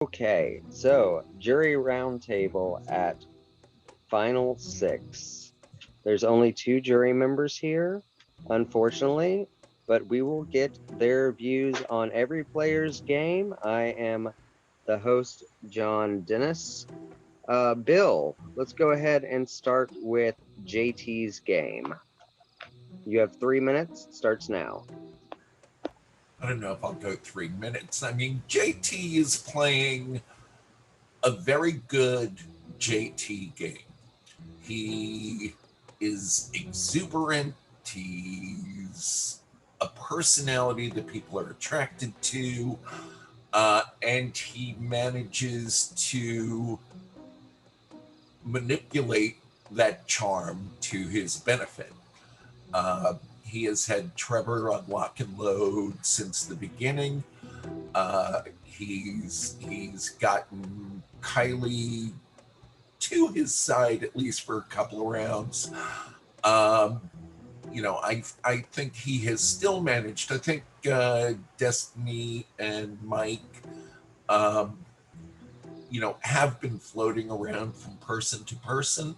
Okay, so jury roundtable at final six. There's only two jury members here, unfortunately, but we will get their views on every player's game. I am the host, John Dennis. Bill, let's go ahead and start with JT's game. You have 3 minutes, starts now. I don't know if I'll go 3 minutes. I mean, JT is playing a very good JT game. He is exuberant. He's a personality that people are attracted to. And he manages to manipulate that charm to his benefit. Uh, he has had Trevor on lock and load since the beginning. He's gotten Kylie to his side at least for a couple of rounds. Um, I think he has still managed. I think Destiny and Mike, um, have been floating around from person to person.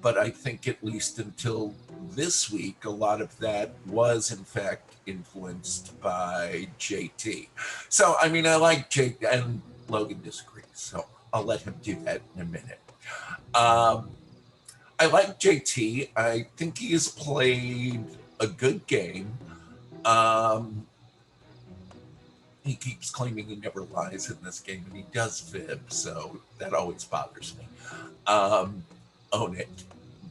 But I think at least until this week, a lot of that was in fact influenced by JT. So, I mean, I like JT, and Logan disagrees, so I'll let him do that in a minute. Um, I like JT. I think he has played a good game. Um, he keeps claiming he never lies in this game, and he does fib, so that always bothers me. Own it.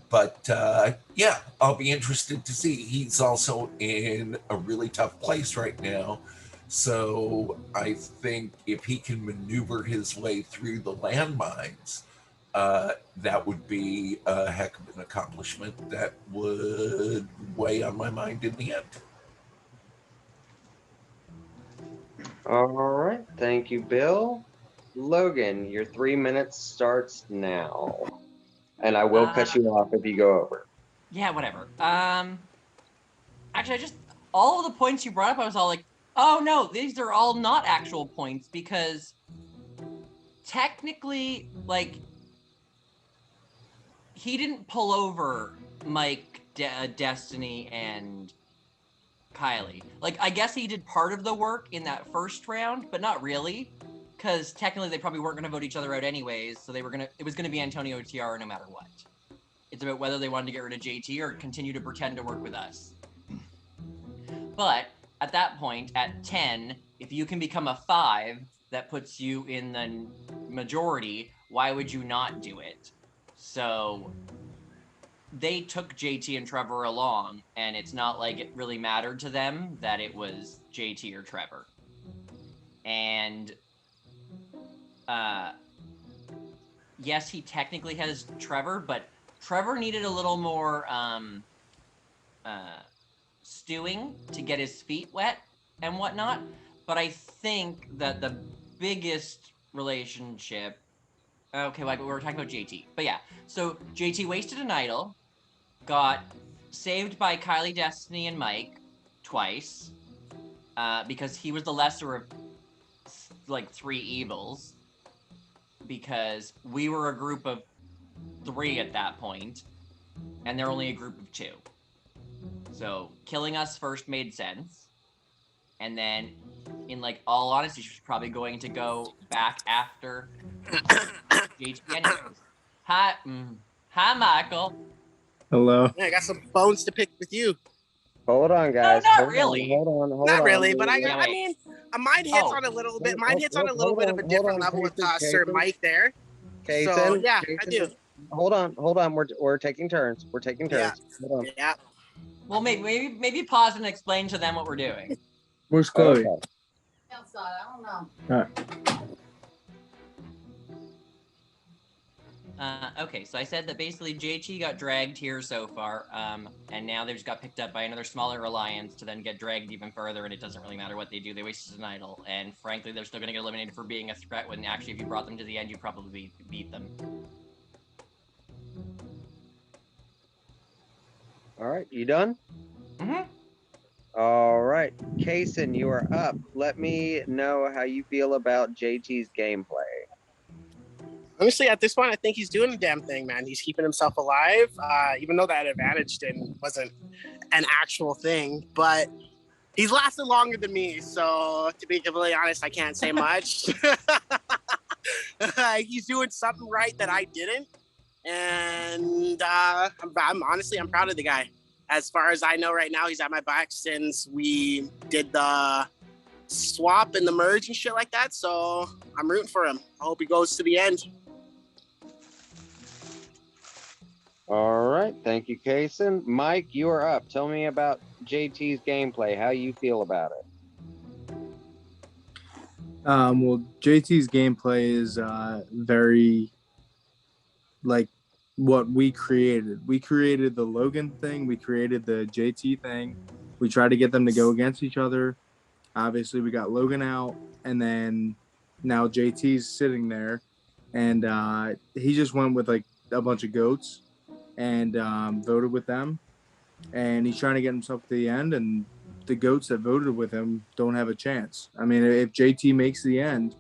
But yeah, I'll be interested to see. He's also in a really tough place right now. So I think if he can maneuver his way through the landmines, that would be a heck of an accomplishment that would weigh on my mind in the end. All right, thank you, Bill. Logan, your 3 minutes starts now. And I will cut Uh, you off if you go over. yeah, whatever. Actually, I just all of the points you brought up, I was all like, oh no, these are all not actual points because technically, like, he didn't pull over Mike, Destiny, and Kylie. Like, I guess he did part of the work in that first round, but not really, because technically they probably weren't going to vote each other out anyways. So it was gonna be Antonio TR no matter what. It's about whether they wanted to get rid of JT or continue to pretend to work with us. But at that point, at 10, if you can become a 5, that puts you in the majority. Why would you not do it? So they took JT and Trevor along, and it's not like it really mattered to them that it was JT or Trevor. And yes, he technically has Trevor, but Trevor needed a little more stewing to get his feet wet and whatnot. But I think that the biggest relationship. Okay, like we were talking about JT, but yeah. So JT wasted an idol, got saved by Kylie, Destiny, and Mike twice, because he was the lesser of like 3 evils. Because we were a group of 3 at that point, and they're only a group of 2. So killing us first made sense, and then, in like all honesty, she's probably going to go back after JT anyways. Hi, hi, Michael. Hello. Yeah, I got some bones to pick with you. Hold on, No, guys. not hold really. On, hold on, hold Not on. really, but Yeah, I mean, mine hits on a little bit. Mine hits on a little bit of a different level with Sir Mike there. So Kasen, yeah, Kasen, I do. Hold on. We're taking turns. We're taking turns. Yeah. Hold on. Yeah. Well, maybe pause and explain to them what we're doing. Where's Chloe? Okay. Outside, I don't know. All right. Okay, so I said that basically JT got dragged here so far, and now they just got picked up by another smaller alliance to then get dragged even further, and it doesn't really matter what they do. They wasted an idol, and frankly, they're still going to get eliminated for being a threat when actually if you brought them to the end, you probably beat them. All right, you done? Mm-hmm. All right, Kasen, you are up. Let me know how you feel about JT's gameplay. Honestly, at this point, I think he's doing the damn thing, man. He's keeping himself alive, even though that advantage wasn't an actual thing. But he's lasted longer than me, so to be completely honest, I can't say much. He's doing something right that I didn't, and I'm proud of the guy. As far as I know right now, he's at my back since we did the swap and the merge and shit like that. So I'm rooting for him. I hope he goes to the end. All right, thank you, Kasen. Mike, you are up. Tell me about JT's gameplay. How you feel about it? Well, JT's gameplay is very like what we created. We created the Logan thing. We created the JT thing. We tried to get them to go against each other. Obviously, we got Logan out, and then now JT's sitting there, and he just went with like a bunch of goats and voted with them, and he's trying to get himself to the end, and the goats that voted with him don't have a chance. I mean, if JT makes the end,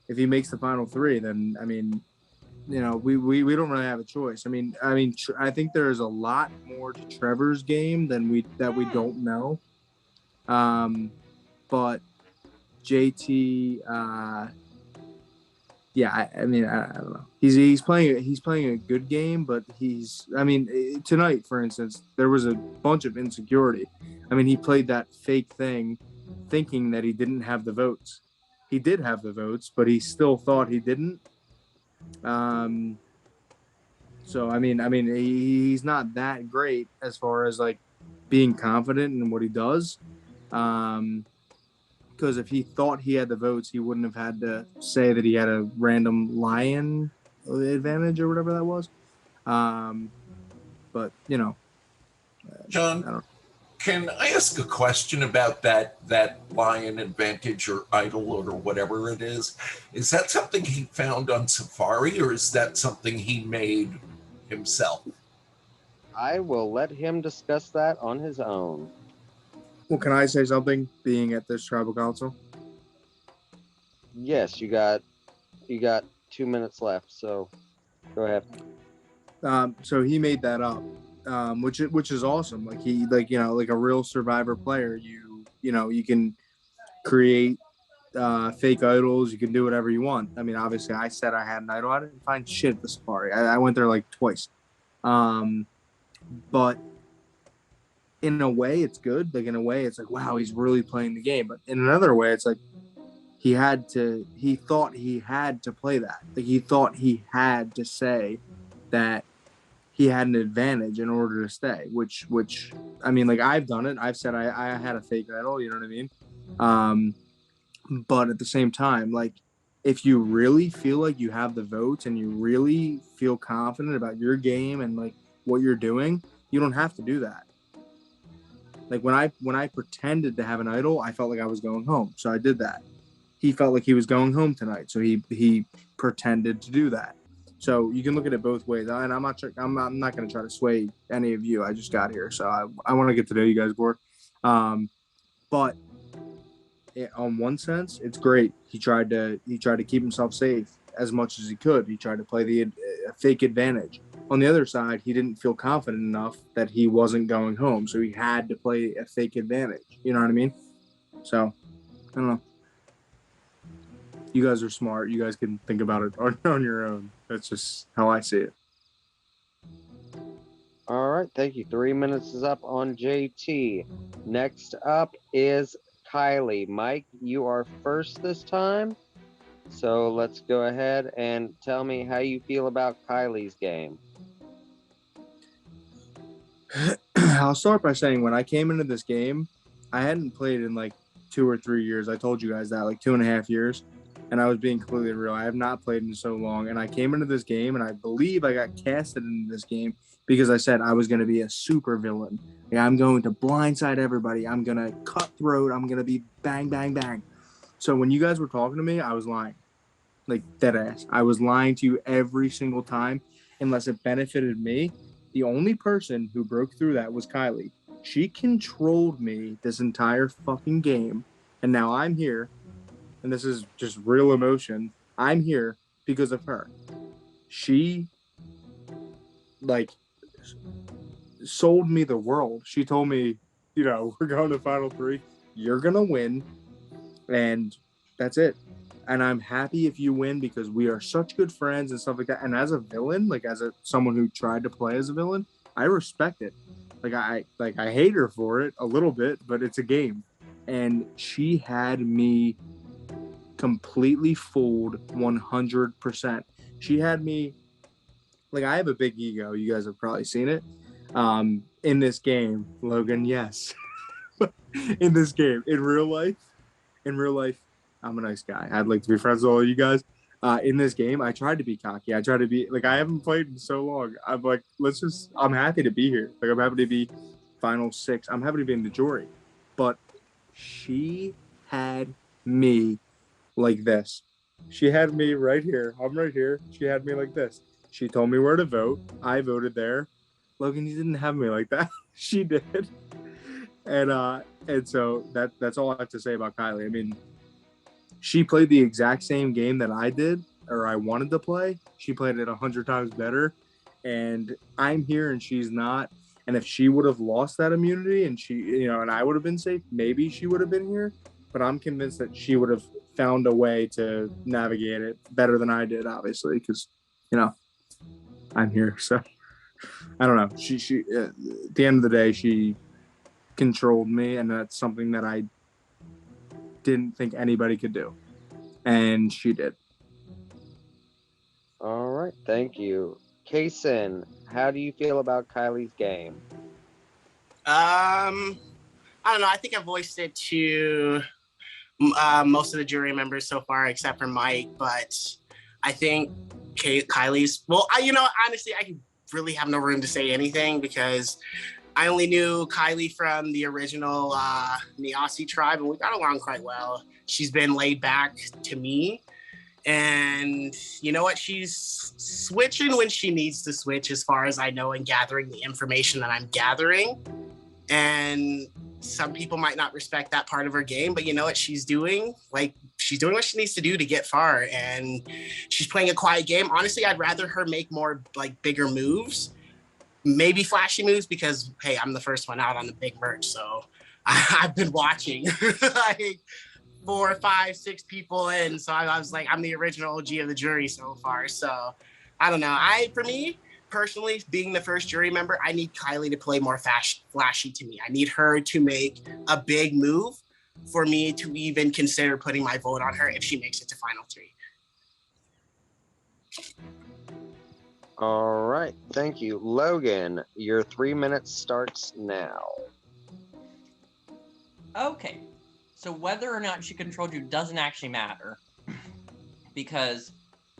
if he makes the final three, then I mean, you know, we don't really have a choice. I think there's a lot more to Trevor's game than we don't know. But JT, yeah, I mean, I don't know. He's playing a good game, but tonight, for instance, there was a bunch of insecurity. I mean, he played that fake thing, thinking that he didn't have the votes. He did have the votes, but he still thought he didn't. So he's not that great as far as like being confident in what he does. Because if he thought he had the votes, he wouldn't have had to say that he had a random lion advantage or whatever that was. But you know, John, can I ask a question about that lion advantage or idol or whatever it is? Is that something he found on Safari, or is that something he made himself? I will let him discuss that on his own. Well, can I say something? Being at this tribal council. Yes, you got 2 minutes left, so go ahead. So he made that up, which is awesome. Like like a real Survivor player. You can create fake idols. You can do whatever you want. I mean, obviously, I said I had an idol. I didn't find shit at the Safari. I went there like twice. But in a way, it's good. Like in a way, it's like, wow, he's really playing the game. But in another way, it's like he thought he had to play that. Like he thought he had to say that he had an advantage in order to stay, which I mean, like I've done it. I've said I had a fake idol, you know what I mean? But at the same time, like if you really feel like you have the votes and you really feel confident about your game and like what you're doing, you don't have to do that. Like when I pretended to have an idol, I felt like I was going home. So I did that. He felt like he was going home tonight. So he pretended to do that. So you can look at it both ways. And I'm not going to try to sway any of you. I just got here. So I want to get to know you guys more. But on one sense, it's great. He tried to keep himself safe as much as he could. He tried to play the fake advantage. On the other side, he didn't feel confident enough that he wasn't going home, so he had to play a fake advantage. You know what I mean? So, I don't know. You guys are smart. You guys can think about it on your own. That's just how I see it. All right, thank you. 3 minutes is up on JT. Next up is Kylie. Mike, you are first this time. So let's go ahead and tell me how you feel about Kylie's game. I'll start by saying when I came into this game, I hadn't played in like 2 or 3 years. I told you guys that, like 2.5 years. And I was being completely real. I have not played in so long. And I came into this game, and I believe I got casted into this game because I said I was going to be a super villain. Like, I'm going to blindside everybody. I'm going to cutthroat. I'm going to be bang, bang, bang. So when you guys were talking to me, I was lying. Like, dead ass. I was lying to you every single time unless it benefited me. The only person who broke through that was Kylie. She controlled me this entire fucking game. And now I'm here. And this is just real emotion. I'm here because of her. She like sold me the world. She told me, we're going to Final Three. You're gonna win, and that's it. And I'm happy if you win because we are such good friends and stuff like that. And as a villain, like as someone who tried to play as a villain, I respect it. I hate her for it a little bit, but it's a game. And she had me completely fooled 100%. She had me I have a big ego. You guys have probably seen it. In this game, Logan, yes. In this game, in real life, I'm a nice guy. I'd like to be friends with all you guys. In this game, I tried to be cocky. I tried to be I haven't played in so long. I'm like, I'm happy to be here. I'm happy to be final 6. I'm happy to be in the jury. But she had me like this. She had me right here. I'm right here. She had me like this. She told me where to vote. I voted there. Logan, you didn't have me like that. She did. And so that's all I have to say about Kylie. I mean, she played the exact same game that I did, or I wanted to play. She played it 100 times better. And I'm here and she's not. And if she would have lost that immunity and and I would have been safe, maybe she would have been here. But I'm convinced that she would have found a way to navigate it better than I did, obviously, because, I'm here. So I don't know. She at the end of the day, she controlled me, and that's something that I didn't think anybody could do, and she did. All right, thank you. Kasen, how do you feel about Kylie's game? I don't know. I think I voiced it to most of the jury members so far, except for Mike. But I think Kylie's. Well, honestly, I really have no room to say anything because I only knew Kylie from the original Niasi tribe, and we got along quite well. She's been laid back to me. And you know what? She's switching when she needs to switch, as far as I know, and gathering the information that I'm gathering. And some people might not respect that part of her game, but you know what she's doing? She's doing what she needs to do to get far, and she's playing a quiet game. Honestly, I'd rather her make more bigger moves, maybe flashy moves, because hey, I'm the first one out on the big merch, so I've been watching 4, 5, 6 people in. So I was like, I'm the original OG of the jury so far. So I don't know. For me personally, being the first jury member, I need Kylie to play more flashy to me. I need her to make a big move for me to even consider putting my vote on her if she makes it to final 3. All right, thank you. Logan, your 3 minutes starts now. Okay, so whether or not she controlled you doesn't actually matter, because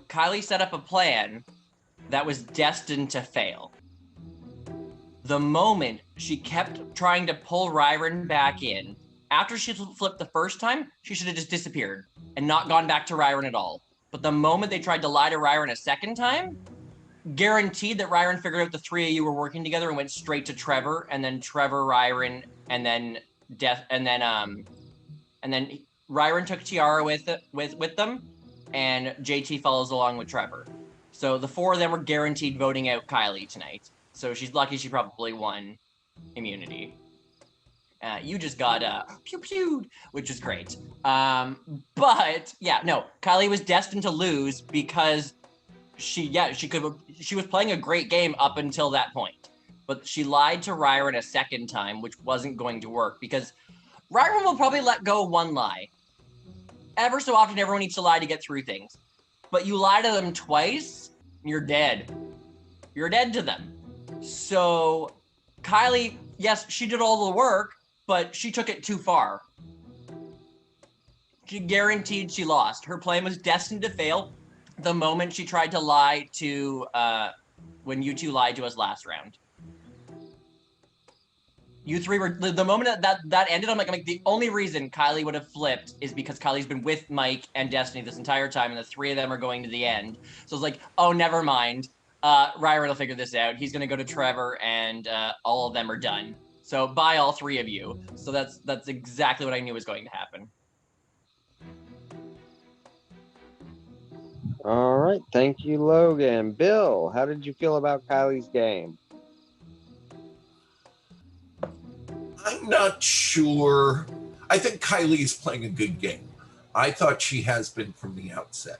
Kylie set up a plan that was destined to fail. The moment she kept trying to pull Ryron back in, after she flipped the first time, she should have just disappeared and not gone back to Ryron at all. But the moment they tried to lie to Ryron a second time, guaranteed that Ryron figured out the 3 of you were working together and went straight to Trevor, and then Trevor, Ryron, and then Ryron took Tiara with them, and JT follows along with Trevor. So the 4 of them were guaranteed voting out Kylie tonight. So she's lucky she probably won immunity. You just got pew-pewed, which is great. But yeah, no, Kylie was destined to lose because she was playing a great game up until that point. But she lied to Ryron a second time, which wasn't going to work because Ryron will probably let go one lie. Ever so often, everyone needs to lie to get through things. But you lie to them twice, you're dead. You're dead to them. So Kylie, yes, she did all the work, but she took it too far. She guaranteed she lost. Her plan was destined to fail the moment she tried to lie to, when you 2 lied to us last round. You 3 were, the moment that ended, I'm like, the only reason Kylie would have flipped is because Kylie's been with Mike and Destiny this entire time, and the 3 of them are going to the end. So it's like, oh, never mind. Ryron will figure this out. He's going to go to Trevor, and all of them are done. So bye, all 3 of you. So that's exactly what I knew was going to happen. All right. Thank you, Logan. Bill, how did you feel about Kylie's game? I'm not sure. I think Kylie's playing a good game. I thought she has been from the outset.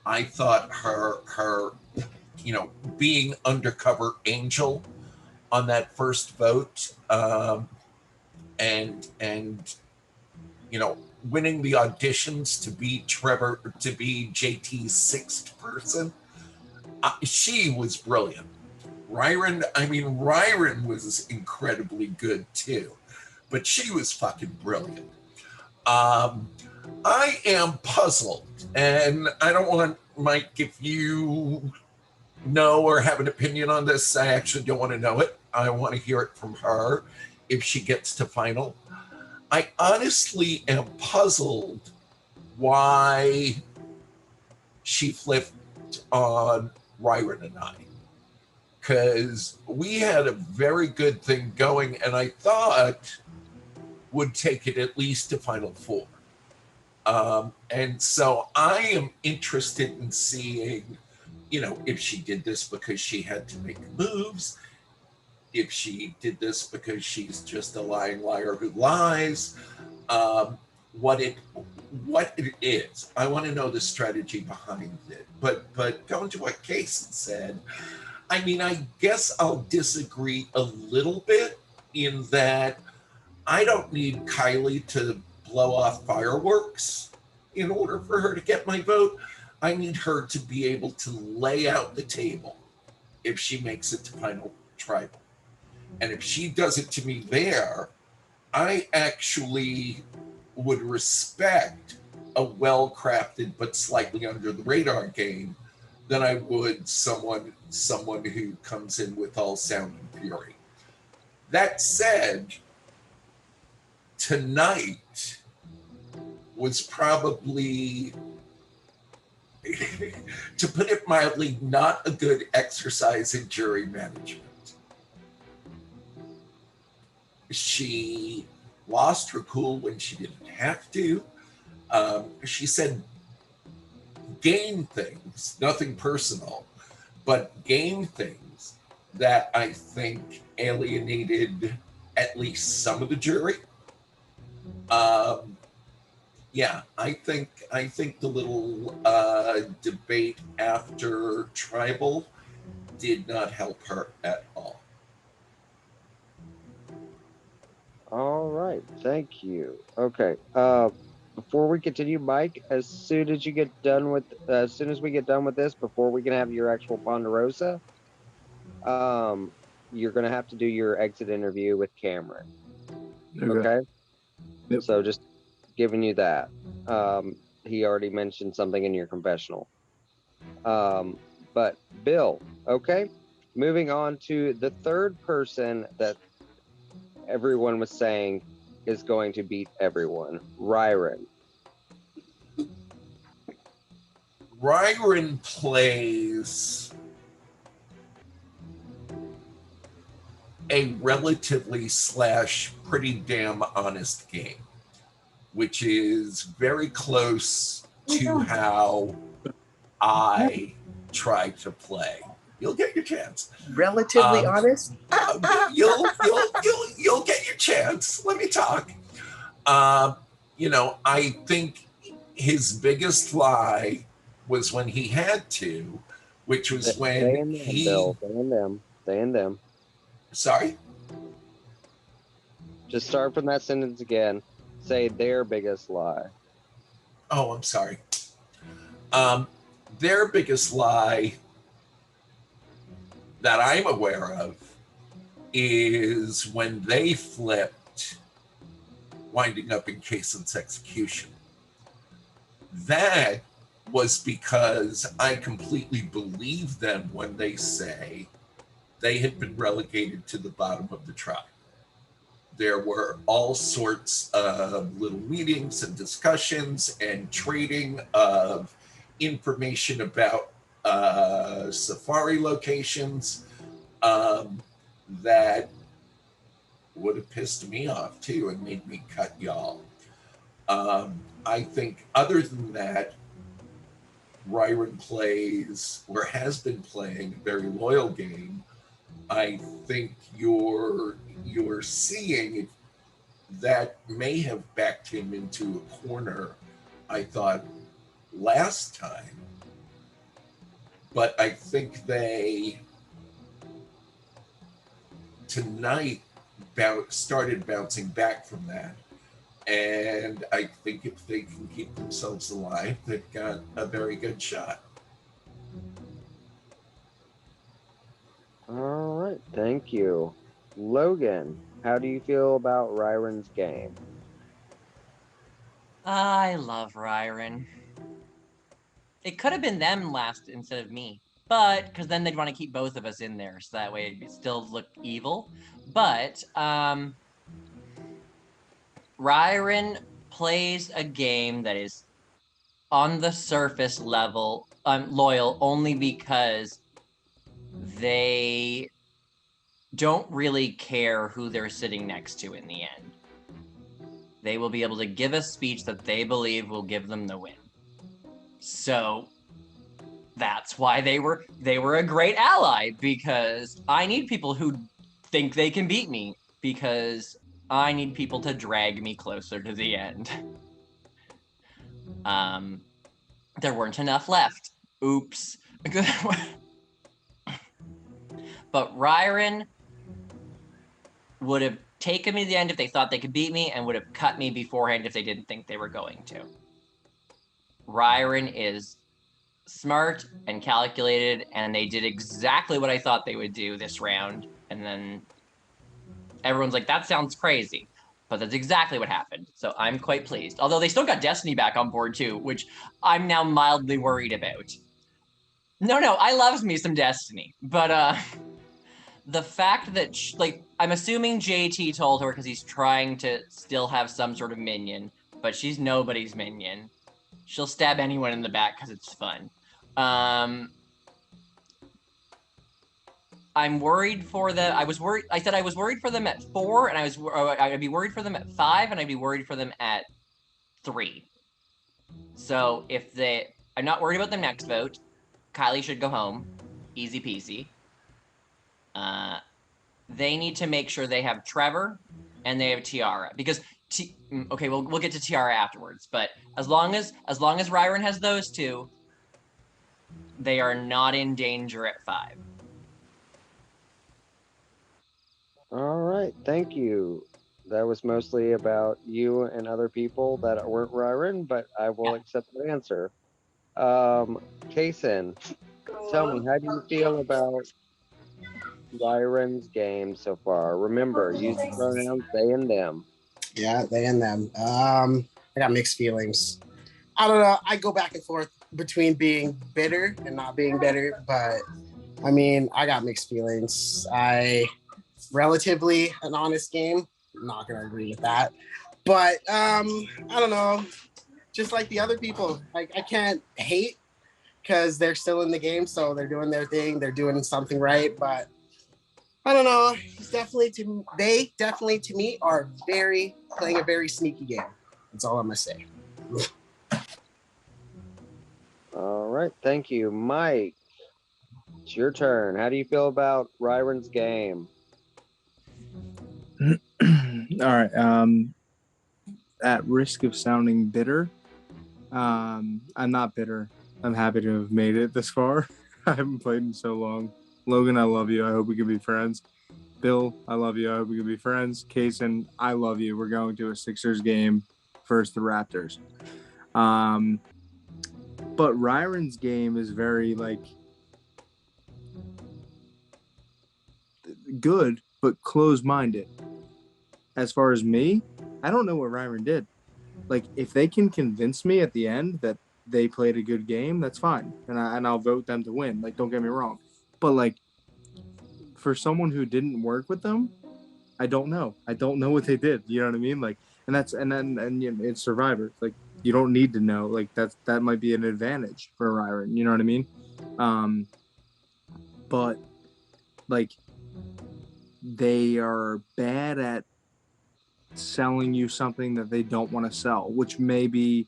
I thought her being undercover angel on that first vote, and winning the auditions to be JT's sixth person. She was brilliant. Ryron was incredibly good too, but she was fucking brilliant. I am puzzled, and I don't want Mike, if you know or have an opinion on this, I actually don't want to know it. I want to hear it from her if she gets to final. I honestly am puzzled why she flipped on Ryron and I, because we had a very good thing going, and I thought would take it at least to Final Four. And so I am interested in seeing, if she did this because she had to make moves, if she did this because she's just a lying liar who lies, what it is. I want to know the strategy behind it. But going to what Kasen said, I guess I'll disagree a little bit in that I don't need Kylie to blow off fireworks in order for her to get my vote. I need her to be able to lay out the table if she makes it to final tribal. And if she does it to me there, I actually would respect a well-crafted but slightly under the radar game than I would someone who comes in with all sound and fury. That said, tonight was probably, to put it mildly, not a good exercise in jury management. She lost her cool when she didn't have to. She said game things, nothing personal, but game things that I think alienated at least some of the jury. Yeah, I think the little debate after tribal did not help her at all. All right. Thank you. Okay. Before we continue, Mike, as soon as we get done with this, before we can have your actual Ponderosa, you're gonna have to do your exit interview with Cameron. Okay. Yep. So just giving you that. He already mentioned something in your confessional. But Bill, okay. Moving on to the third person that everyone was saying is going to beat everyone, Ryron. Ryron plays a relatively / pretty damn honest game, which is very close to how I try to play. You'll get your chance. Relatively honest? You'll get your chance. Let me talk. I think his biggest lie was when he had to, which was when he. Bill, stay in them. Sorry? Just start from that sentence again. Say their biggest lie. Oh, I'm sorry. Their biggest lie that I'm aware of is when they flipped, winding up in Kasen's execution. That was because I completely believe them when they say they had been relegated to the bottom of the tribe. There were all sorts of little meetings and discussions and trading of information about safari locations that would have pissed me off too and made me cut y'all. I think other than that, Ryron plays or has been playing a very loyal game, I think you're seeing that may have backed him into a corner, I thought, last time. But I think they tonight started bouncing back from that. And I think if they can keep themselves alive, they've got a very good shot. All right, thank you. Logan, how do you feel about Ryron's game? I love Ryron. It could have been them last instead of me, but because then they'd want to keep both of us in there, so that way it'd still look evil. But Ryron plays a game that is on the surface level loyal only because they don't really care who they're sitting next to in the end. They will be able to give a speech that they believe will give them the win. So that's why they were a great ally, because I need people who think they can beat me, because I need people to drag me closer to the end. There weren't enough left. Oops. But Ryron would have taken me to the end if they thought they could beat me, and would have cut me beforehand if they didn't think they were going to. Ryron is smart and calculated, and they did exactly what I thought they would do this round. And then everyone's like, that sounds crazy. But that's exactly what happened. So I'm quite pleased. Although they still got Destiny back on board too, which I'm now mildly worried about. No, I love me some Destiny. But the fact that, I'm assuming JT told her because he's trying to still have some sort of minion, but she's nobody's minion. She'll stab anyone in the back because it's fun. I'm worried for them. I said I was worried for them at 4, and I'd be worried for them at 5, and I'd be worried for them at 3. So I'm not worried about them next vote. Kylie should go home. Easy peasy. They need to make sure they have Trevor and they have Tiara, because okay, we'll get to Tiara afterwards. But as long as Ryron has those two, they are not in danger at 5. All right, thank you. That was mostly about you and other people that weren't Ryron, but I will accept the answer. Kasen, tell me, how do you feel about Ryron's game so far? Remember, use the pronouns they and them. Yeah, they and them. I got mixed feelings. I don't know. I go back and forth between being bitter and not being bitter, but I mean, I got mixed feelings. Relatively an honest game. I'm not gonna agree with that, but I don't know. Just like the other people, I can't hate because they're still in the game, so they're doing their thing. They're doing something right, but I don't know. They definitely to me are playing a very sneaky game. That's all I'm gonna say. All right, thank you. Mike, it's your turn. How do you feel about Ryron's game? All right. At risk of sounding bitter, I'm not bitter. I'm happy to have made it this far. I haven't played in so long. Logan, I love you. I hope we can be friends. Bill, I love you. I hope we can be friends. Kasen, I love you. We're going to a Sixers game versus the Raptors. But Ryron's game is very good, but closed-minded. As far as me, I don't know what Ryron did. If they can convince me at the end that they played a good game, that's fine, and I'll vote them to win. Don't get me wrong, but for someone who didn't work with them, I don't know. I don't know what they did. You know what I mean? And it's Survivor. You don't need to know. That might be an advantage for Ryron. You know what I mean? But they are bad at selling you something that they don't want to sell, which may be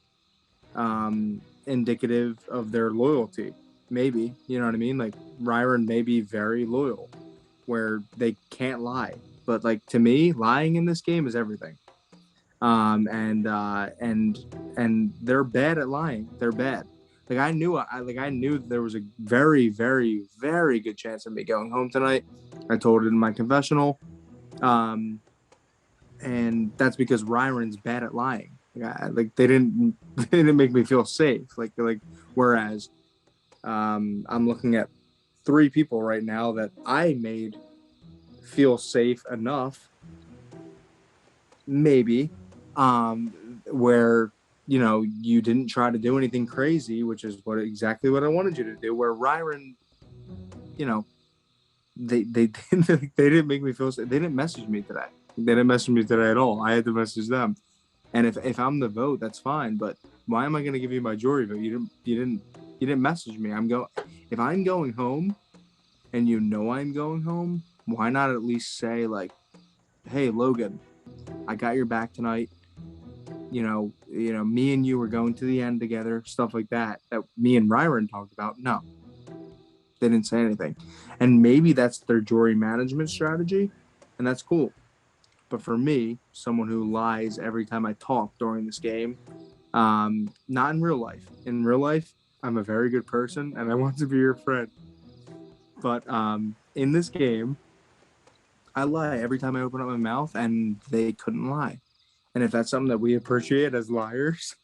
indicative of their loyalty. Maybe, you know what I mean? Like Ryron may be very loyal where they can't lie. But like to me, lying in this game is everything. And they're bad at lying. They're bad. Like I knew there was a very, very, very good chance of me going home tonight. I told it in my confessional. And that's because Ryron's bad at lying. Like they didn't make me feel safe. Like whereas I'm looking at 3 people right now that I made feel safe enough, maybe, where you didn't try to do anything crazy, which is exactly what I wanted you to do. Where Ryron, you know, they didn't make me feel safe. They didn't message me today. They didn't message me today at all. I had to message them. And if I'm the vote, that's fine. But why am I going to give you my jury vote? You didn't message me. If I'm going home, and I'm going home, why not at least say like, hey Logan, I got your back tonight. Me and you were going to the end together, stuff like that me and Ryron talked about. No, they didn't say anything. And maybe that's their jury management strategy, and that's cool. But for me, someone who lies every time I talk during this game, not in real life. In real life, I'm a very good person and I want to be your friend. But in this game, I lie every time I open up my mouth, and they couldn't lie. And if that's something that we appreciate as liars,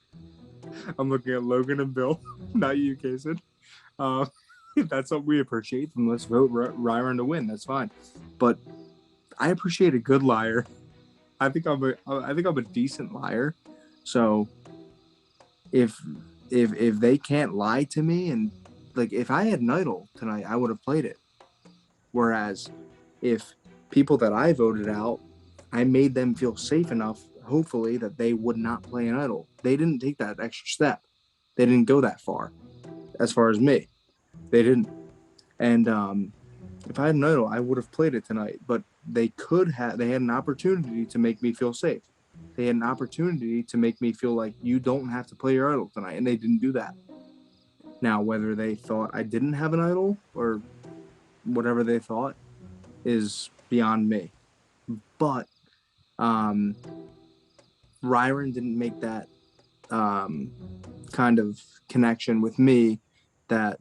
I'm looking at Logan and Bill, not you, Kasen. If that's something we appreciate, then let's vote Ryron to win. That's fine. But I appreciate a good liar. I think I'm a decent liar. So if they can't lie to me, and like if I had an idol tonight, I would have played it. Whereas if people that I voted out, I made them feel safe enough, hopefully, that they would not play an idol. They didn't take that extra step. They didn't go that far. As far as me, they didn't. And if I had an idol, I would have played it tonight. But they had an opportunity to make me feel safe. They had an opportunity to make me feel like you don't have to play your idol tonight, and they didn't do that. Now, whether they thought I didn't have an idol or whatever they thought is beyond me. But Ryron didn't make that kind of connection with me that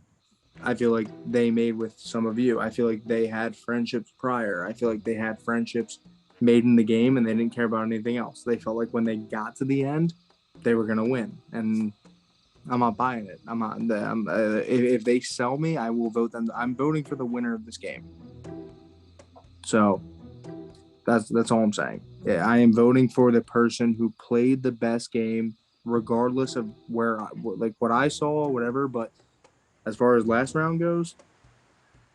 I feel like they made with some of you. I feel like they had friendships prior. I feel like they had friendships made in the game, and they didn't care about anything else. They felt like when they got to the end, they were going to win. And I'm not buying it. If they sell me, I will vote them. I'm voting for the winner of this game. So that's all I'm saying. Yeah, I am voting for the person who played the best game, regardless of what I saw, whatever. But as far as last round goes,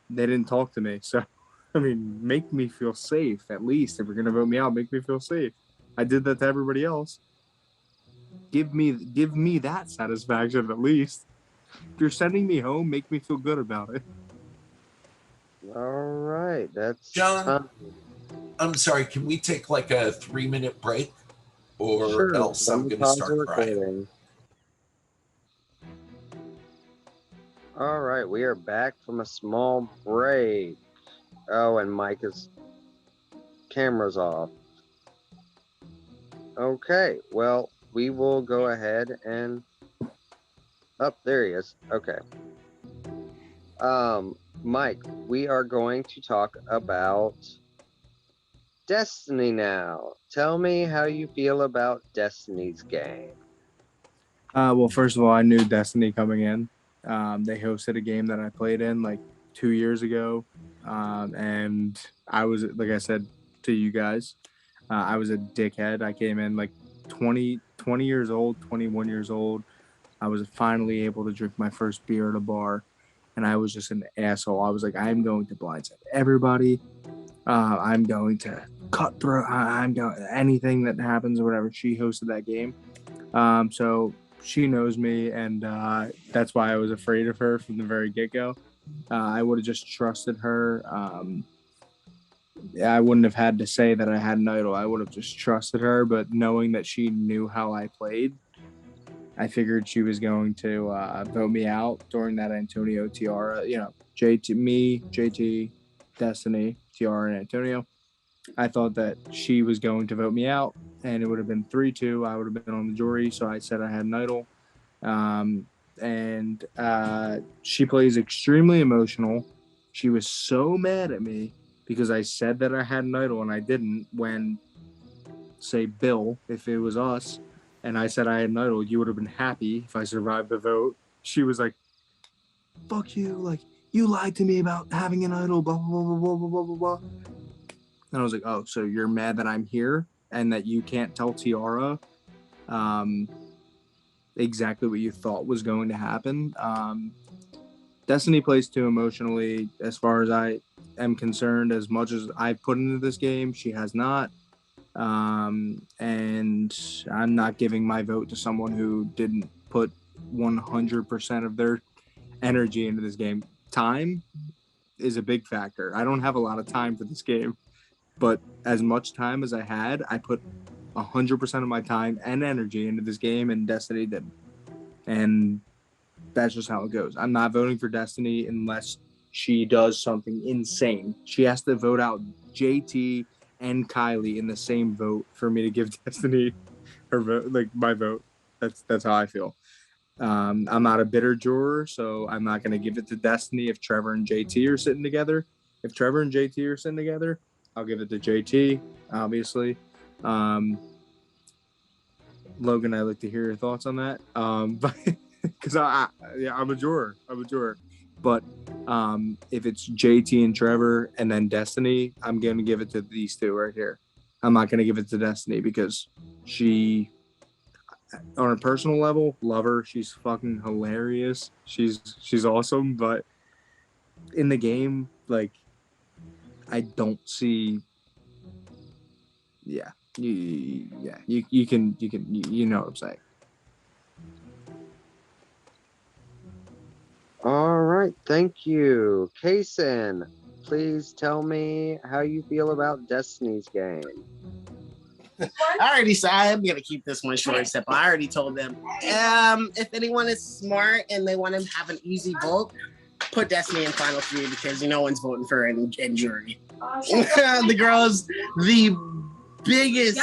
they didn't talk to me. So, I mean, make me feel safe at least. If you're gonna vote me out, make me feel safe. I did that to everybody else. Give me that satisfaction at least. If you're sending me home, make me feel good about it. All right, that's John. I'm sorry, can we take like a 3-minute break? Or sure. else Let I'm me going to pause the start crying. recording. All right, we are back from a small break. Oh, and Micah's camera's off. Okay, well, we will go ahead and there he is. Okay. Mike, we are going to talk about Destiny now. Tell me how you feel about Destiny's game. Well, first of all, I knew Destiny coming in. They hosted a game that I played in like 2 years ago. And I was, like I said to you guys, I was a dickhead. I came in like 20 years old, 21 years old. I was finally able to drink my first beer at a bar, and I was just an asshole. I was like, I'm going to blindside everybody. I'm going to cut through. I'm going anything that happens or whatever. She hosted that game. So she knows me, and that's why I was afraid of her from the very get-go. I would have just trusted her. I wouldn't have had to say that I had an idol. I would have just trusted her, but knowing that she knew how I played, I figured she was going to vote me out during that Antonio Tiara, JT, Destiny, Tiara, and Antonio. I thought that she was going to vote me out, and it would have been 3-2. I would have been on the jury, so I said I had an idol. And she plays extremely emotional. She was so mad at me because I said that I had an idol and I didn't. When, say, Bill, if it was us, and I said I had an idol, you would have been happy if I survived the vote. She was like, "Fuck you! Like, you lied to me about having an idol." Blah blah blah blah blah blah blah blah. And I was like, "Oh, so you're mad that I'm here and that you can't tell Tiara exactly what you thought was going to happen?" Destiny plays too emotionally, as far as I am concerned. As much as I've put into this game, she has not. And I'm not giving my vote to someone who didn't put 100% of their energy into this game. Time is a big factor. I don't have a lot of time for this game, but as much time as I had, I put 100% of my time and energy into this game, and Destiny didn't. And that's just how it goes. I'm not voting for Destiny unless she does something insane. She has to vote out JT and Kylie in the same vote for me to give Destiny her vote, like my vote. That's how I feel. I'm not a bitter juror, so I'm not going to give it to Destiny if Trevor and JT are sitting together. If Trevor and JT are sitting together, I'll give it to JT, obviously. Logan, I'd like to hear your thoughts on that. Because I'm a juror. But if it's JT and Trevor and then Destiny, I'm going to give it to these two right here. I'm not going to give it to Destiny because she, on a personal level, love her. She's fucking hilarious. She's awesome. But in the game, like, I don't see. Yeah, you know what I'm saying. All right, thank you. Kasen, please tell me how you feel about Destiny's game. I already said I'm gonna keep this one short and simple. I already told them. If anyone is smart and they want to have an easy vote, put Destiny in final three because no one's voting for her in jury. The girl is the biggest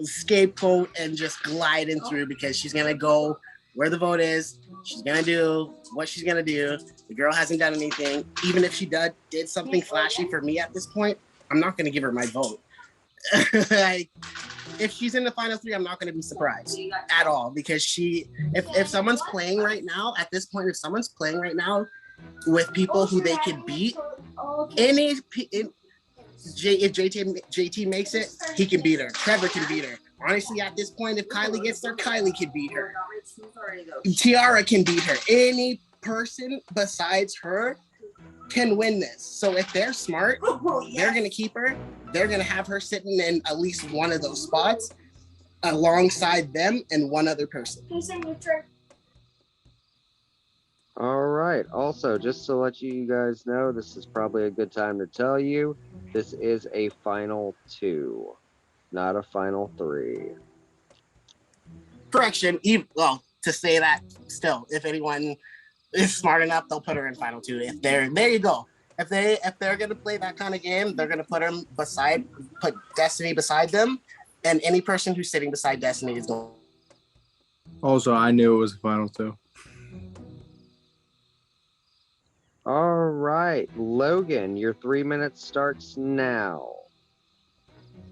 scapegoat and just gliding through because she's gonna go where the vote is. She's gonna do what she's gonna do. The girl hasn't done anything. Even if she did something flashy for me at this point, I'm not gonna give her my vote. Like, if she's in the final three, I'm not going to be surprised at all because if someone's playing right now at this point, if someone's playing right now with people who they can beat, if JT makes it, he can beat her. Trevor can beat her. Honestly, at this point, if Kylie gets there, Kylie can beat her. Tiara can beat her. Any person besides her can win this. So if they're smart, they're going to keep her. They're going to have her sitting in at least one of those spots alongside them and one other person. All right. Also, just to let you guys know, this is probably a good time to tell you, this is a final two, not a final three. Correction. Well, to say that still, if anyone is smart enough, they'll put her in final two. There you go. If they're gonna play that kind of game, they're gonna put Destiny beside them, and any person who's sitting beside Destiny is going. Also, I knew it was the final two. All right, Logan, your 3 minutes starts now.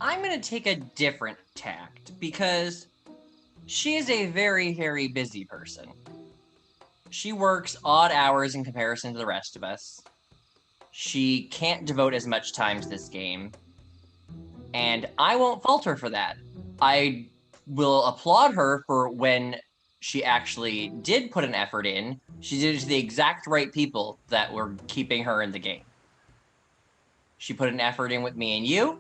I'm going to take a different tact because she is a very, very busy person. She works odd hours in comparison to the rest of us. She can't devote as much time to this game. And I won't fault her for that. I will applaud her for when she actually did put an effort in. She did it to the exact right people that were keeping her in the game. She put an effort in with me and you,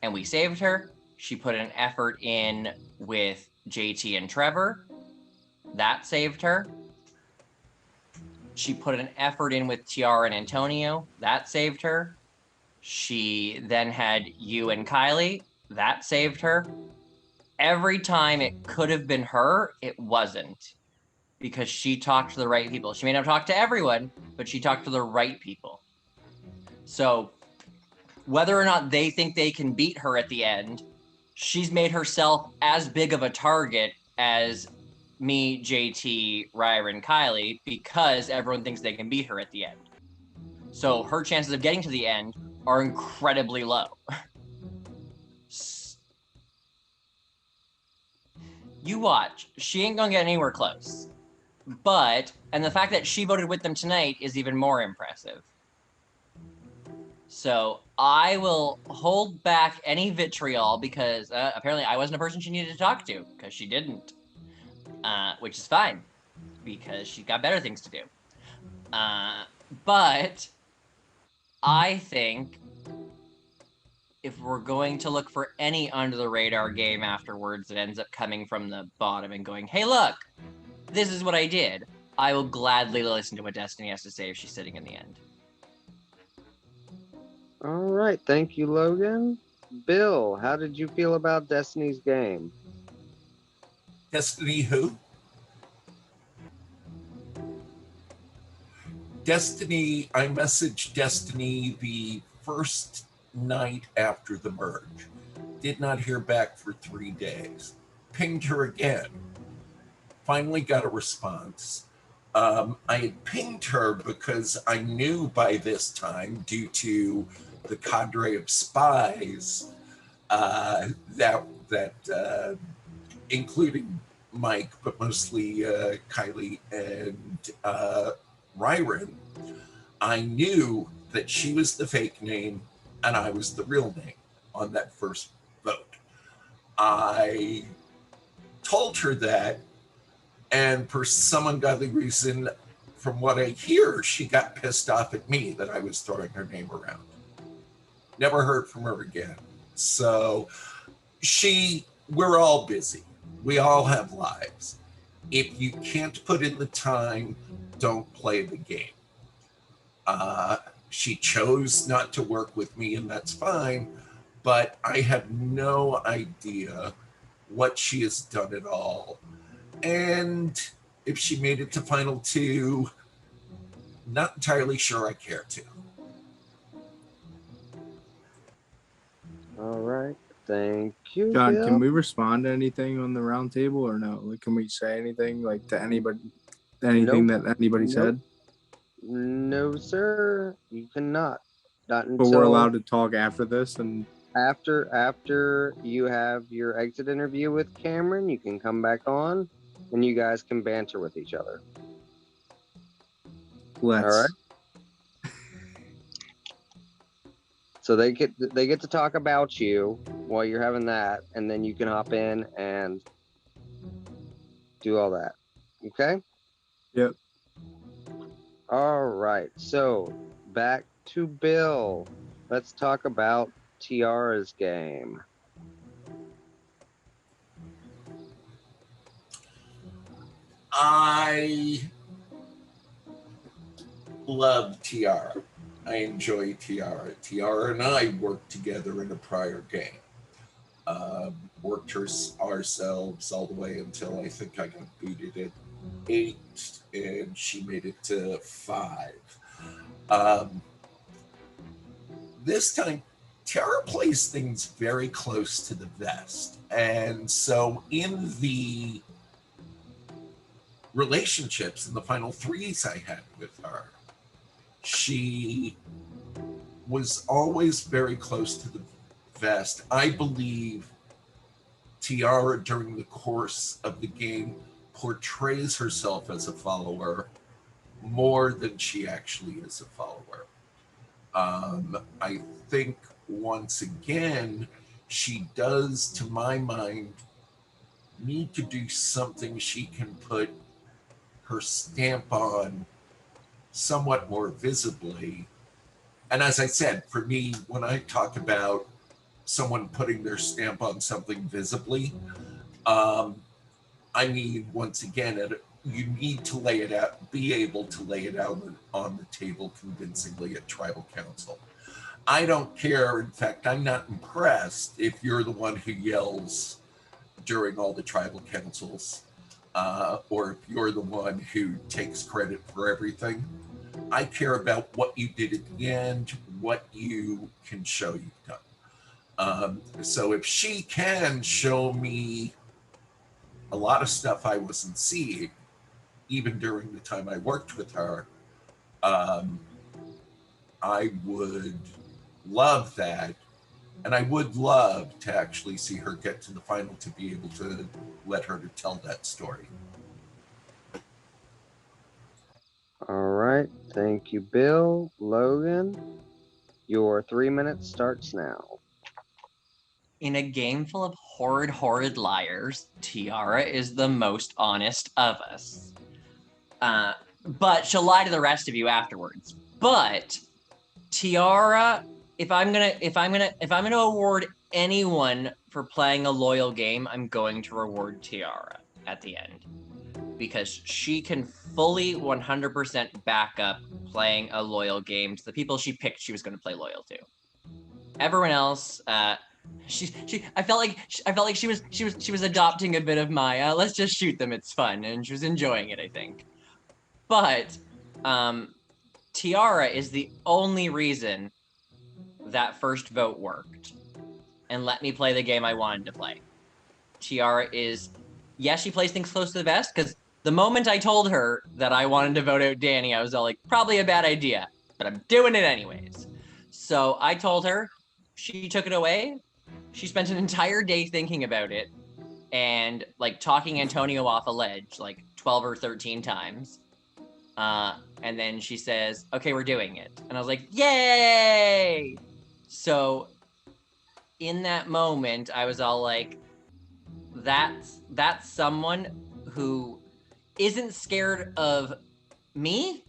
and we saved her. She put an effort in with JT and Trevor. That saved her. She put an effort in with Tiara and Antonio. That saved her. She then had you and Kylie. That saved her. every time it could have been her, it wasn't. Because she talked to the right people. She may not talk to everyone, but she talked to the right people. So whether or not they think they can beat her at the end, she's made herself as big of a target as me, JT, Ryron, Kylie, because everyone thinks they can beat her at the end. So her chances of getting to the end are incredibly low. You watch, she ain't gonna get anywhere close. And the fact that she voted with them tonight is even more impressive. So I will hold back any vitriol because apparently I wasn't a person she needed to talk to because she didn't, which is fine because she's got better things to do. But I think if we're going to look for any under the radar game afterwards that ends up coming from the bottom and going, hey, look, this is what I did, I will gladly listen to what Destiny has to say if she's sitting in the end. All right, thank you, Logan. Bill, how did you feel about Destiny's game? Destiny who? Destiny, I messaged Destiny the first night after the merge. Did not hear back for 3 days. Pinged her again. Finally got a response. I had pinged her because I knew by this time, due to the cadre of spies, that including Mike, but mostly Kylie and Ryron, I knew that she was the fake name and I was the real name on that first vote. I told her that, and for some ungodly reason, from what I hear, she got pissed off at me that I was throwing her name around. Never heard from her again. So we're all busy. We all have lives. If you can't put in the time, don't play the game. She chose not to work with me, and that's fine, but I have no idea what she has done at all. And if she made it to Final 2, not entirely sure I care to. All right, thank you, John, Bill. can we respond to anything on the round table or no? Like, can we say anything like to anybody, anything Nope. that anybody said? No, sir, you cannot. Not But we're until allowed to talk after this, and after you have your exit interview with Cameron, you can come back on and you guys can banter with each other. let's. All right. So they get to talk about you while you're having that, and then you can hop in and do all that. Okay? Yep. All right. So back to Bill. Let's talk about Tiara's game. I love Tiara. I enjoy Tiara. Tiara and I worked together in a prior game. Worked ourselves all the way until I think I got booted at 8, and she made it to 5. This time, Tiara plays things very close to the vest. And so in the relationships, in the final 3s I had with her, she was always very close to the vest. I believe Tiara, during the course of the game, portrays herself as a follower more than she actually is a follower. I think, once again, she does, to my mind, need to do something she can put her stamp on somewhat more visibly. And as I said, for me, when I talk about someone putting their stamp on something visibly, I mean, once again, you need to lay it out, be able to lay it out on the table convincingly at tribal council. I don't care. In fact, I'm not impressed if you're the one who yells, during all the tribal councils, or if you're the one who takes credit for everything. I care about what you did at the end, what you can show you've done. So if she can show me a lot of stuff I wasn't seeing, even during the time I worked with her, I would love that. And I would love to actually see her get to the final to be able to let her to tell that story. All right. Thank you, Bill. Logan, your 3 minutes starts now. In a game full of horrid liars, Tiara is the most honest of us. But she'll lie to the rest of you afterwards. But Tiara, if I'm gonna award anyone for playing a loyal game, I'm going to reward Tiara at the end. Because she can fully 100% back up playing a loyal game to the people she picked she was going to play loyal to. Everyone else, I felt like she was adopting a bit of my let's just shoot them, it's fun, and she was enjoying it, I think. But Tiara is the only reason that first vote worked and let me play the game I wanted to play. Tiara is, yes, she plays things close to the vest, because the moment I told her that I wanted to vote out Danny, I was all like, probably a bad idea, but I'm doing it anyways. So I told her, she took it away. She spent an entire day thinking about it and like talking Antonio off a ledge like 12 or 13 times. And then she says, okay, we're doing it. And I was like, yay! So in that moment, I was all like, that's someone who isn't scared of me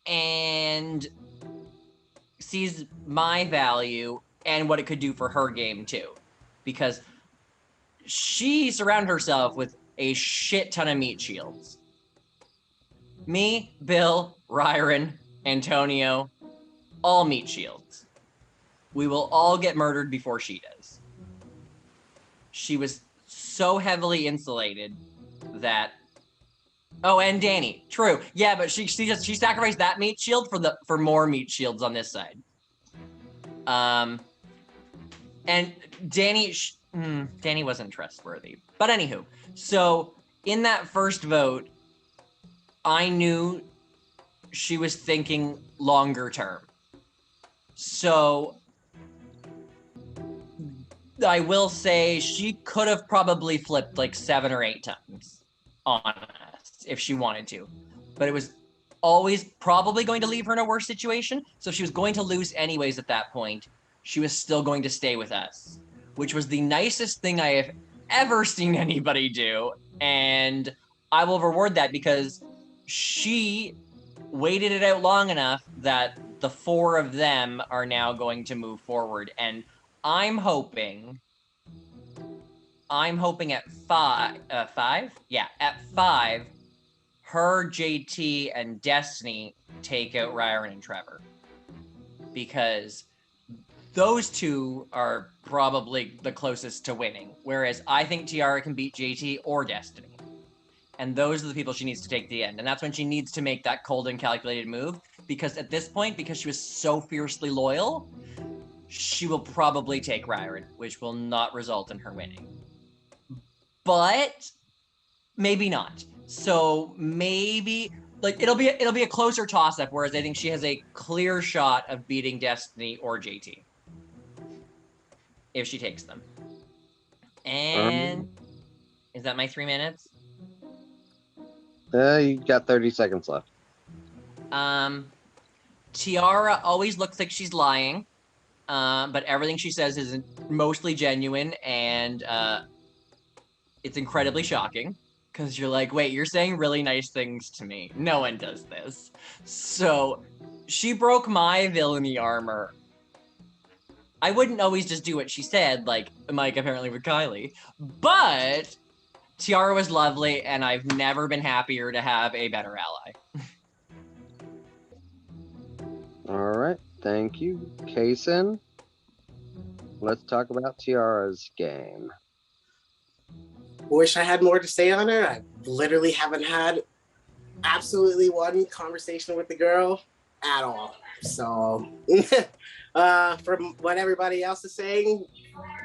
and sees my value and what it could do for her game too. Because she surrounded herself with a shit ton of meat shields. Me, Bill, Ryron, Antonio, all meat shields. We will all get murdered before she does. She was so heavily insulated that, oh, and Danny, true, yeah, but she sacrificed that meat shield for more meat shields on this side. And Danny wasn't trustworthy, but anywho, so in that first vote, I knew she was thinking longer term. So I will say she could have probably flipped like 7 or 8 times on us if she wanted to, but it was always probably going to leave her in a worse situation. So if she was going to lose anyways at that point, she was still going to stay with us, which was the nicest thing I have ever seen anybody do. And I will reward that because she waited it out long enough that the 4 of them are now going to move forward. And I'm hoping at 5, yeah, at 5, her, JT, and Destiny take out Ryron and Trevor. Because those 2 are probably the closest to winning. Whereas I think Tiara can beat JT or Destiny. And those are the people she needs to take to the end. And that's when she needs to make that cold and calculated move. Because at this point, because she was so fiercely loyal, she will probably take Ryron, which will not result in her winning. But maybe not. So maybe like it'll be a closer toss-up, whereas I think she has a clear shot of beating Destiny or JT if she takes them. And is that my 3 minutes? You got 30 seconds left. Tiara always looks like she's lying, but everything she says is mostly genuine, and it's incredibly shocking because you're like, wait, you're saying really nice things to me. No one does this. So she broke my villainy armor. I wouldn't always just do what she said, like Mike apparently with Kylie, but Tiara was lovely, and I've never been happier to have a better ally. All right. Thank you, Kasen. Let's talk about Tiara's game. wish I had more to say on her. I literally haven't had absolutely one conversation with the girl at all. So from what everybody else is saying,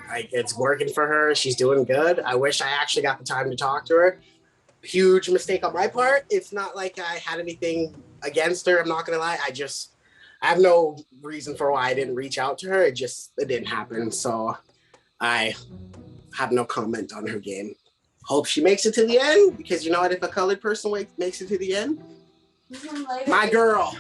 like it's working for her. She's doing good. I wish I actually got the time to talk to her. Huge mistake on my part. It's not like I had anything against her. I'm not gonna lie. I have no reason for why I didn't reach out to her. It didn't happen. So I have no comment on her game. Hope she makes it to the end, because you know what? If a colored person makes it to the end, my girl.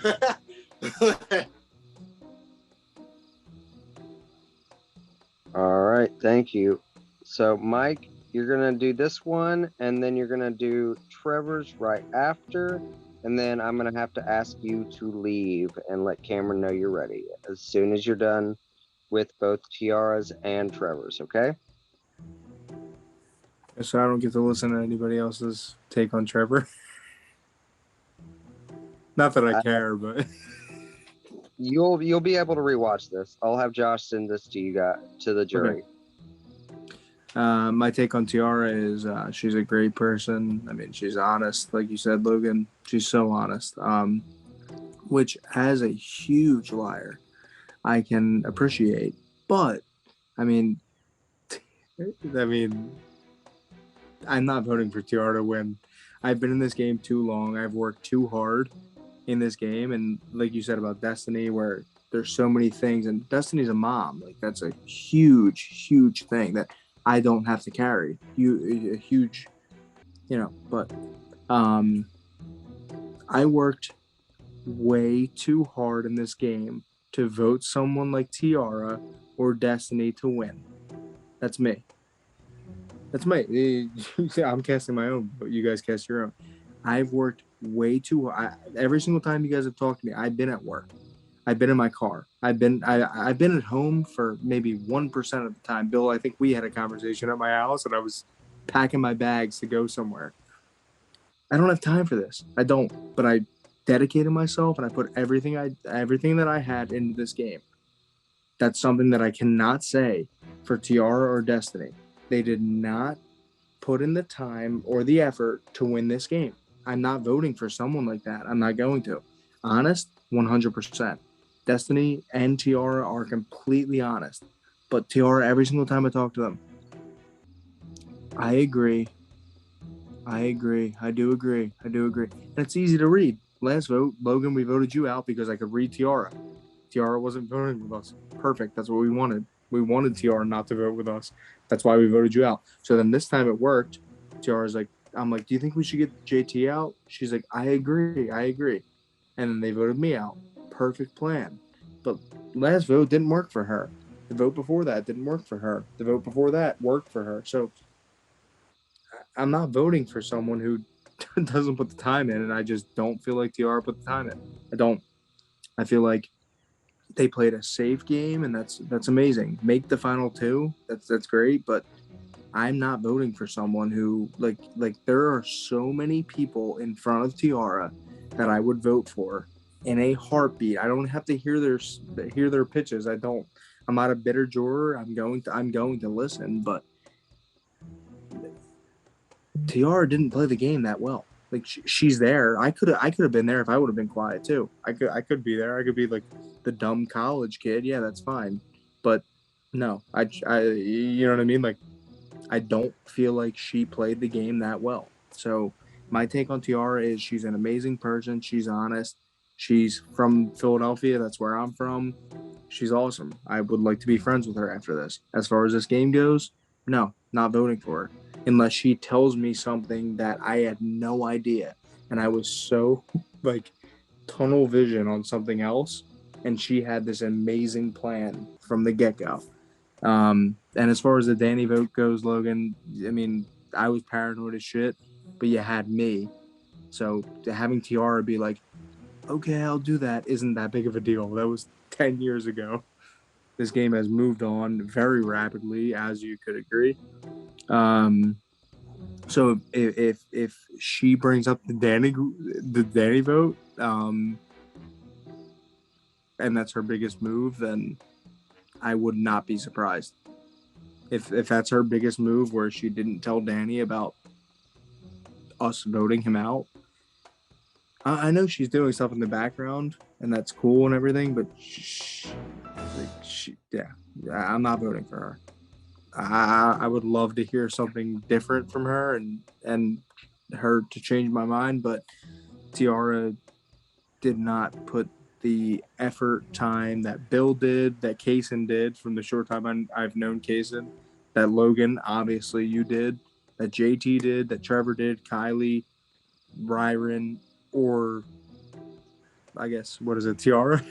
All right, thank you. So, Mike, you're gonna do this one, and then you're gonna do Trevor's right after, and then I'm gonna have to ask you to leave and let Cameron know you're ready as soon as you're done with both Tiara's and Trevor's, okay? So I don't get to listen to anybody else's take on Trevor. Not that I care, but You'll be able to rewatch this. I'll have Josh send this to you guys, to the jury. Okay. My take on Tiara is she's a great person. I mean, she's honest, like you said, Logan. She's so honest. Which, as a huge liar, I can appreciate. But I mean, I'm not voting for Tiara to win. I've been in this game too long. I've worked too hard in this game, and like you said about Destiny, where there's so many things, and Destiny's a mom. Like that's a huge thing that I don't have to carry. A huge, But I worked way too hard in this game to vote someone like Tiara or Destiny to win. That's me. I'm casting my own, but you guys cast your own. I've worked way too hard. Every single time you guys have talked to me, I've been at work. I've been in my car. I've been at home for maybe 1% of the time. Bill, I think we had a conversation at my house, and I was packing my bags to go somewhere. I don't have time for this. I don't. But I dedicated myself, and I put everything that I had into this game. That's something that I cannot say for Tiara or Destiny. They did not put in the time or the effort to win this game. I'm not voting for someone like that. I'm not going to. Honest, 100%. Destiny and Tiara are completely honest. But Tiara, every single time I talk to them, I agree. I do agree. And it's easy to read. Last vote, Logan, we voted you out because I could read Tiara. Tiara wasn't voting with us. Perfect. That's what we wanted. We wanted Tiara not to vote with us. That's why we voted you out. So then this time it worked. Tiara's like, I'm like, do you think we should get JT out? She's like, I agree. And then they voted me out. Perfect plan. But last vote didn't work for her. The vote before that didn't work for her. The vote before that worked for her. So I'm not voting for someone who doesn't put the time in, and I just don't feel like Tiara put the time in. I don't. I feel like they played a safe game, and that's amazing. Make the final two. That's great, but I'm not voting for someone who like there are so many people in front of Tiara that I would vote for in a heartbeat. I don't have to hear their pitches. I don't. I'm not a bitter juror. I'm going to listen, but Tiara didn't play the game that well. Like she's there. I could have been there if I would have been quiet too. I could be there. I could be like the dumb college kid. Yeah, that's fine. But no, I you know what I mean? Like I don't feel like she played the game that well. So my take on Tiara is she's an amazing person. She's honest. She's from Philadelphia. That's where I'm from. She's awesome. I would like to be friends with her after this. As far as this game goes, no, not voting for her. Unless she tells me something that I had no idea. And I was so like tunnel vision on something else. And she had this amazing plan from the get-go. And as far as the Danny vote goes, Logan, I mean, I was paranoid as shit, but you had me. So having Tiara be like, okay, I'll do that, isn't that big of a deal. That was 10 years ago. This game has moved on very rapidly, as you could agree. So if she brings up the Danny vote, and that's her biggest move, then I would not be surprised. If that's her biggest move, where she didn't tell Danny about us voting him out, I know she's doing stuff in the background, and that's cool and everything, but yeah, I'm not voting for her. I would love to hear something different from her and her to change my mind, but Tiara did not put the effort, time that Bill did, that Kasen did from the short time I've known Kasen, that Logan, obviously you did, that JT did, that Trevor did, Kylie, Ryron, or I guess, what is it, Tiara?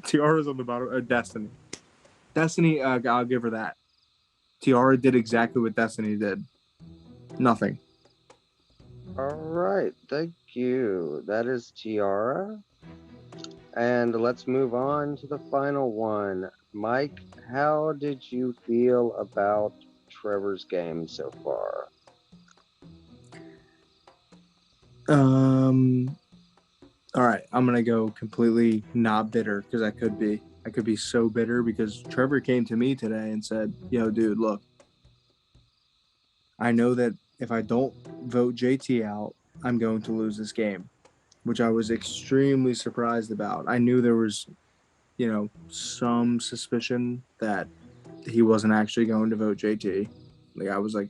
Tiara's on the bottom. Destiny. Destiny, I'll give her that. Tiara did exactly what Destiny did. Nothing. All right, thank you. That is Tiara. And let's move on to the final one. Mike, how did you feel about Trevor's game so far? All right, I'm gonna go completely not bitter because I could be. I could be so bitter because Trevor came to me today and said, "Yo, dude, look, I know that if I don't vote JT out, I'm going to lose this game," which I was extremely surprised about. I knew there was, some suspicion that he wasn't actually going to vote JT. Like I was like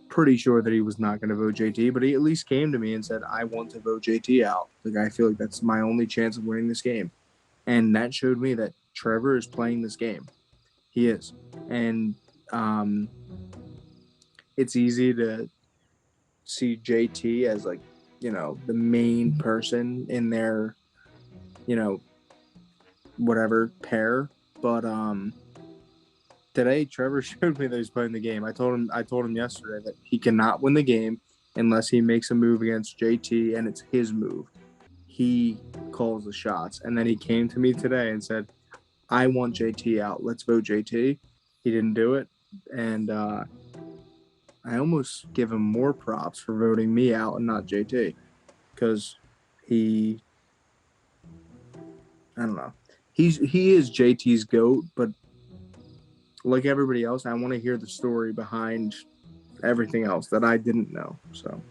pretty sure that he was not going to vote JT, but he at least came to me and said, "I want to vote JT out. Like I feel like that's my only chance of winning this game." And that showed me that Trevor is playing this game. He is. And it's easy to see JT as like, the main person in their, whatever pair. But today Trevor showed me that he's playing the game. I told him yesterday that he cannot win the game unless he makes a move against JT and it's his move. He calls the shots. And then he came to me today and said, "I want JT out. Let's vote JT." He didn't do it. And I almost give him more props for voting me out and not JT. Because I don't know. He is JT's GOAT, but like everybody else, I want to hear the story behind everything else that I didn't know. So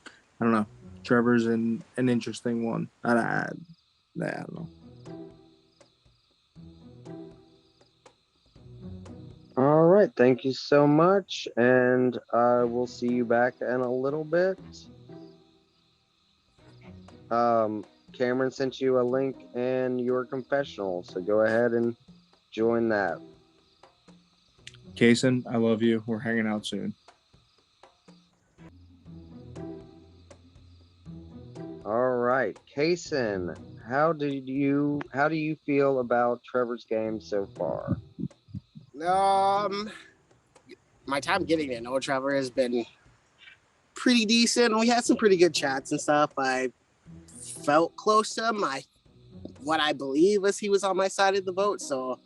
I don't know. Trevor's an interesting one. I don't know. All right, thank you so much, and we'll see you back in a little bit. Cameron sent you a link in your confessional, so go ahead and join that. Kasen, I love you. We're hanging out soon. All right, Kasen, how do you feel about Trevor's game so far? My time getting to know Trevor has been pretty decent. We had some pretty good chats and stuff. I felt close to him. What I believe is he was on my side of the vote. So,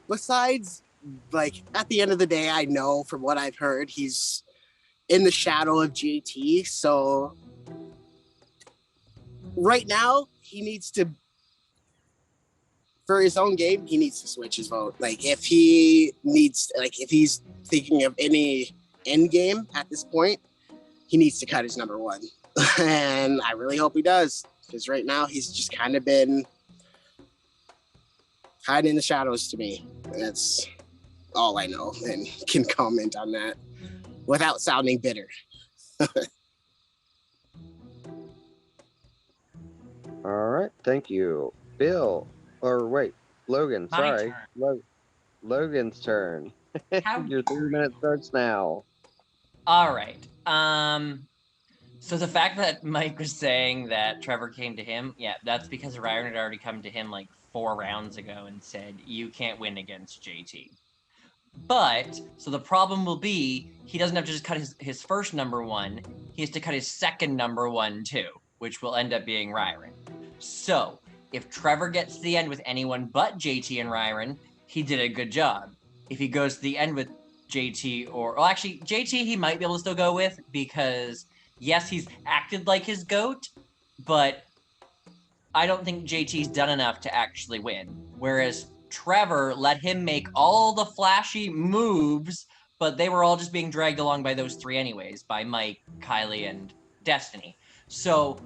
besides, like, at the end of the day, I know from what I've heard, he's in the shadow of JT. So right now, he needs to, for his own game, he needs to switch his vote. Like if he's thinking of any end game at this point, he needs to cut his number one. And I really hope he does, because right now he's just kind of been hiding in the shadows to me. That's all I know and can comment on that without sounding bitter. All right, thank you. Bill, or wait, Logan, My sorry. turn. Logan's turn. Your 3 minutes starts now. All right. So the fact that Mike was saying that Trevor came to him, yeah, that's because Ryan had already come to him like 4 rounds ago and said, "You can't win against JT." But, so the problem will be, he doesn't have to just cut his first number one, he has to cut his second number one too, which will end up being Ryron. So, if Trevor gets to the end with anyone but JT and Ryron, he did a good job. If he goes to the end with JT actually, JT he might be able to still go with, because yes, he's acted like his GOAT, but I don't think JT's done enough to actually win. Whereas Trevor let him make all the flashy moves, but they were all just being dragged along by those three anyways, by Mike, Kylie, and Destiny. So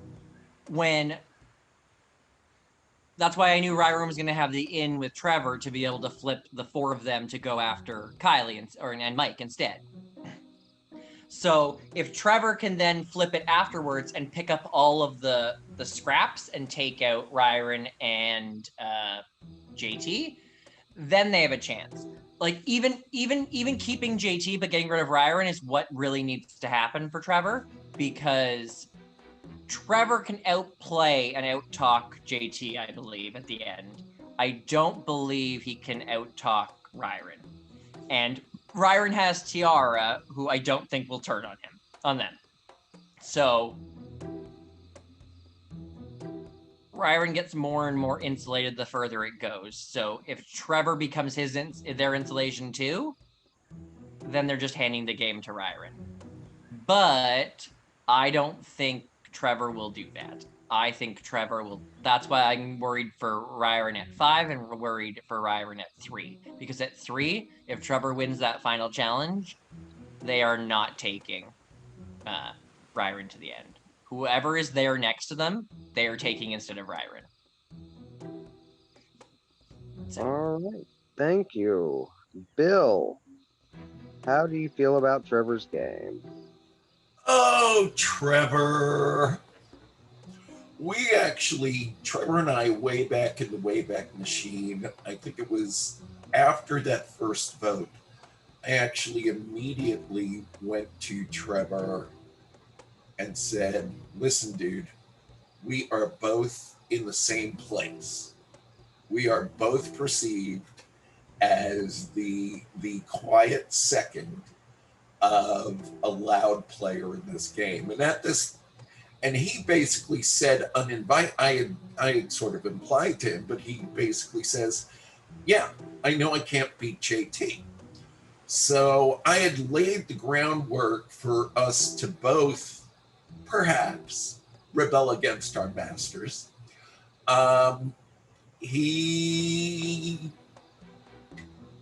that's why I knew Ryron was going to have the in with Trevor to be able to flip the four of them to go after Kylie and Mike instead. So if Trevor can then flip it afterwards and pick up all of the scraps and take out Ryron and JT, then they have a chance. Like even keeping JT but getting rid of Ryron is what really needs to happen for Trevor, because Trevor can outplay and outtalk JT, I believe, at the end. I don't believe he can outtalk Ryron. And Ryron has Tiara, who I don't think will turn on them. So Ryron gets more and more insulated the further it goes. So if Trevor becomes their insulation too, then they're just handing the game to Ryron. But I don't think Trevor will do that. I think Trevor will. That's why I'm worried for Ryron at 5 and worried for Ryron at 3. Because at 3, if Trevor wins that final challenge, they are not taking Ryron to the end. Whoever is there next to them, they are taking instead of Ryron. So. All right. Thank you. Bill, how do you feel about Trevor's game? Oh, Trevor. Trevor and I, way back in the Wayback Machine, I think it was after that first vote, I actually immediately went to Trevor and said, listen, dude, we are both in the same place. We are both perceived as the quiet second of a loud player in this game. And he basically said uninvited. I had sort of implied to him, but he basically says, yeah, I know I can't beat JT. So I had laid the groundwork for us to both perhaps rebel against our masters. And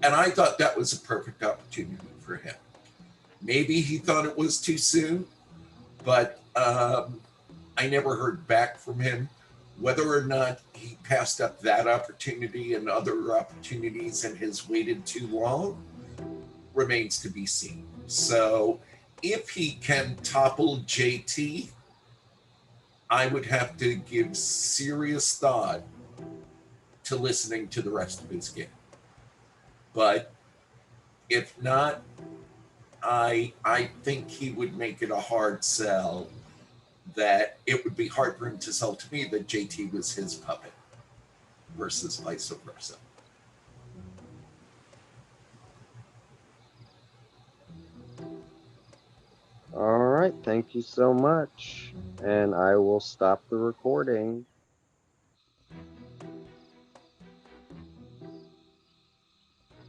I thought that was a perfect opportunity for him. Maybe he thought it was too soon, but I never heard back from him. Whether or not he passed up that opportunity and other opportunities and has waited too long remains to be seen. So if he can topple JT, I would have to give serious thought to listening to the rest of his game. But if not, I think he would make it a hard sell, that it would be hard for him to sell to me that JT was his puppet versus vice versa. All right. Thank you so much. And I will stop the recording.